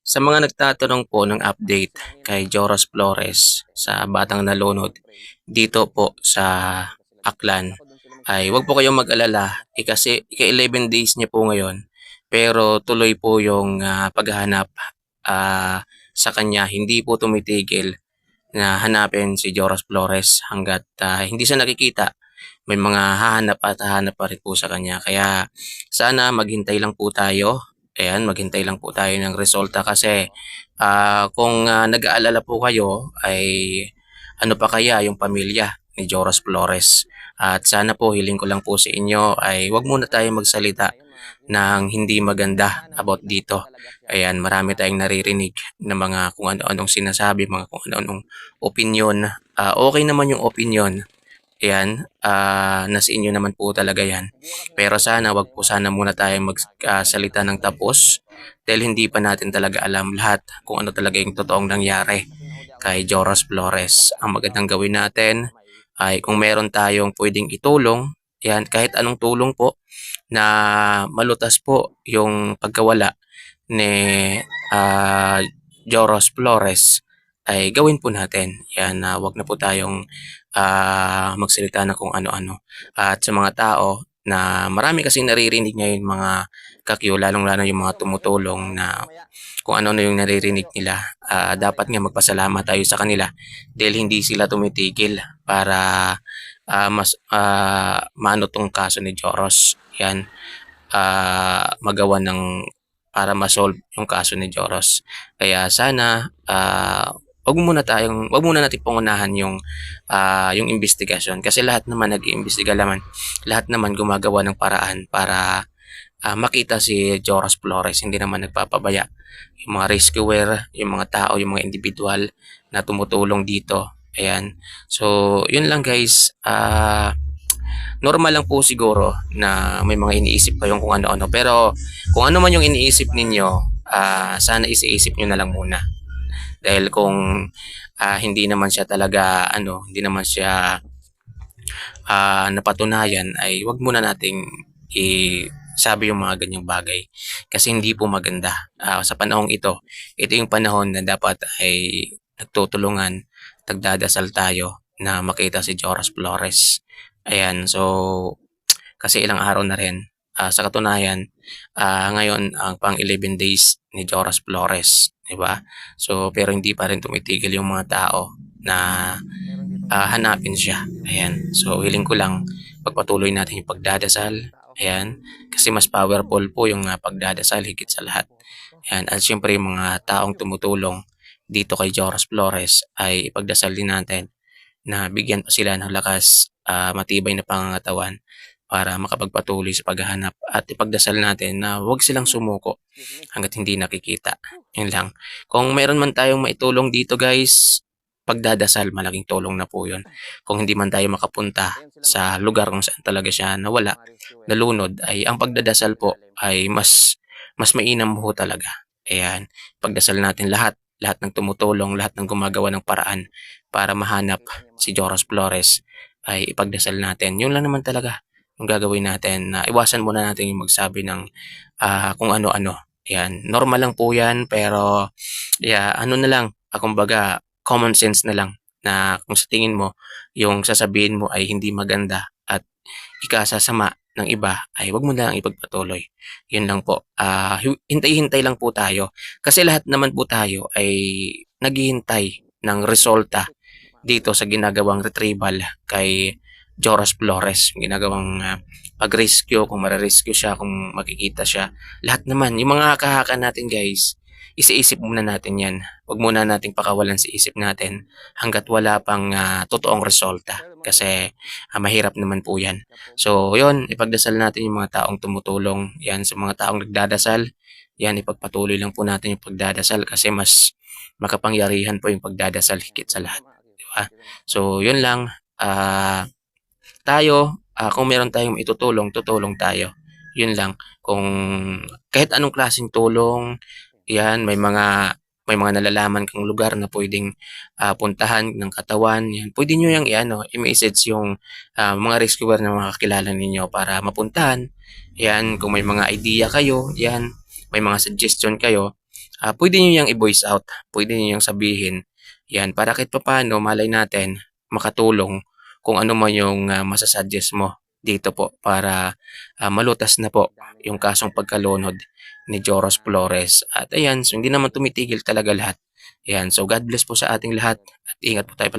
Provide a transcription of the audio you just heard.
Sa mga nagtatanong po ng update kay Joros Flores sa Batang Nalunod dito po sa Aklan ay wag po kayong mag-alala kasi ika-11 days niya po ngayon pero tuloy po yung paghahanap sa kanya, hindi po tumitigil na hanapin si Joros Flores hanggat hindi siya nakikita. May mga hahanap at hahanap pa rin po sa kanya. Kaya sana maghintay lang po tayo. Ayan, maghintay lang po tayo ng resulta kasi kung nag-aalala po kayo ay ano pa kaya yung pamilya ni Joros Flores. At sana po hiling ko lang po sa inyo ay wag muna tayo magsalita ng hindi maganda about dito. Ayan, marami tayong naririnig na mga kung ano-anong sinasabi, mga kung ano-anong opinion. Okay naman yung opinion. Ayan, nasa inyo naman po talaga yan. Pero sana wag po sana muna tayong magsalita ng tapos dahil hindi pa natin talaga alam lahat kung ano talaga yung totoong nangyari kay Joros Flores. Ang magandang gawin natin ay kung meron tayong pwedeng itulong, yan, kahit anong tulong po na malutas po yung pagkawala ni ah, Joros Flores ay gawin po natin. Yan, wag na po tayong magsalita na kung ano-ano. At sa mga tao na marami kasing naririnig ngayon mga kakyo, lalong-lalo yung mga tumutulong na kung ano-ano yung naririnig nila. Dapat nga magpasalamat tayo sa kanila dahil hindi sila tumitigil para mas maano tong kaso ni Joros. Yan, magawa ng para ma-solve yung kaso ni Joros. Kaya sana wag muna natin pangunahan yung investigasyon kasi lahat naman nag-iimbestiga naman. Lahat naman gumagawa ng paraan para makita si Joros Flores, hindi naman nagpapabaya. Yung mga rescuer, yung mga tao, yung mga individual na tumutulong dito. Ayan. So, yun lang guys. Normal lang po siguro na may mga iniisip kayong kung ano-ano. Pero kung ano man yung iniisip ninyo, sana isiisip nyo na lang muna. Dahil kung hindi naman siya talaga, hindi naman siya napatunayan, ay wag muna nating sabi yung mga ganyang bagay kasi hindi po maganda sa panahong ito yung panahon na dapat ay nagtutulungan, nagdadasal tayo na makita si Joros Flores. Ayan, so kasi ilang araw na rin. Sa katunayan, ngayon ang pang 11 days ni Joros Flores, 'di ba? So pero hindi pa rin tumitigil yung mga tao na hanapin siya. Ayan. So hiling ko lang pagpatuloy natin yung pagdadasal. Ayan. Kasi mas powerful po yung pagdadasal higit sa lahat. Ayan. At syempre yung mga taong tumutulong dito kay Joros Flores ay ipagdasal din natin na bigyan pa sila ng lakas, matibay na pangangatawan para makapagpatuloy sa paghahanap at ipagdasal natin na huwag silang sumuko hanggat hindi nakikita. Yun lang. Kung meron man tayong maitulong dito guys, pagdadasal malaking tulong na po yun. Kung hindi man tayo makapunta sa lugar kung saan talaga siya nawala, nalunod, ay ang pagdadasal po ay mas mainam po talaga. Ayan, pagdasal natin lahat ng tumutulong, lahat ng gumagawa ng paraan para mahanap si Joros Flores ay ipagdasal natin. Yun lang naman talaga yung gagawin natin na iwasan muna natin yung magsabi ng kung ano-ano. Yan, normal lang po yan pero yeah, ano na lang, kumbaga common sense na lang na kung sa tingin mo yung sasabihin mo ay hindi maganda at ikasasama ng iba ay wag mo na lang ipagpatuloy. Yun lang po. Hintay-hintay lang po tayo kasi lahat naman po tayo ay naghihintay ng resulta dito sa ginagawang retrieval kay Joros Flores, ginagawang pag-rescue, kung mare-rescue siya, kung makikita siya. Lahat naman, yung mga haka natin guys, isiisip muna natin yan. Huwag muna nating pakawalan sa isip natin hanggat wala pang totoong resulta. Kasi mahirap naman po yan. So, yun, ipagdasal natin yung mga taong tumutulong. Yan, sa mga taong nagdadasal, yan, ipagpatuloy lang po natin yung pagdadasal kasi mas makapangyarihan po yung pagdadasal higit sa lahat. Diba? So, yun lang. Tayo, kung meron tayong itutulong, tutulong tayo. Yun lang. Kung kahit anong klaseng tulong, yan, may mga nalalaman kang lugar na pwedeng puntahan ng katawan. Yan. Pwede nyo yung i-message yung mga rescuer na mga kakilala ninyo para mapuntahan. Yan, kung may mga idea kayo, yan, may mga suggestion kayo, Puwede niyo 'yang i-voice out, puwede niyo 'yang sabihin, 'yan para kahit papaano malay natin makatulong kung ano man yung, masa-suggest mo dito po para, malutas na po yung kasong pagkalunod ni Joros Flores at ayan, so hindi naman tumitigil talaga lahat. Ayan, so God bless po sa ating lahat at ingat po tayo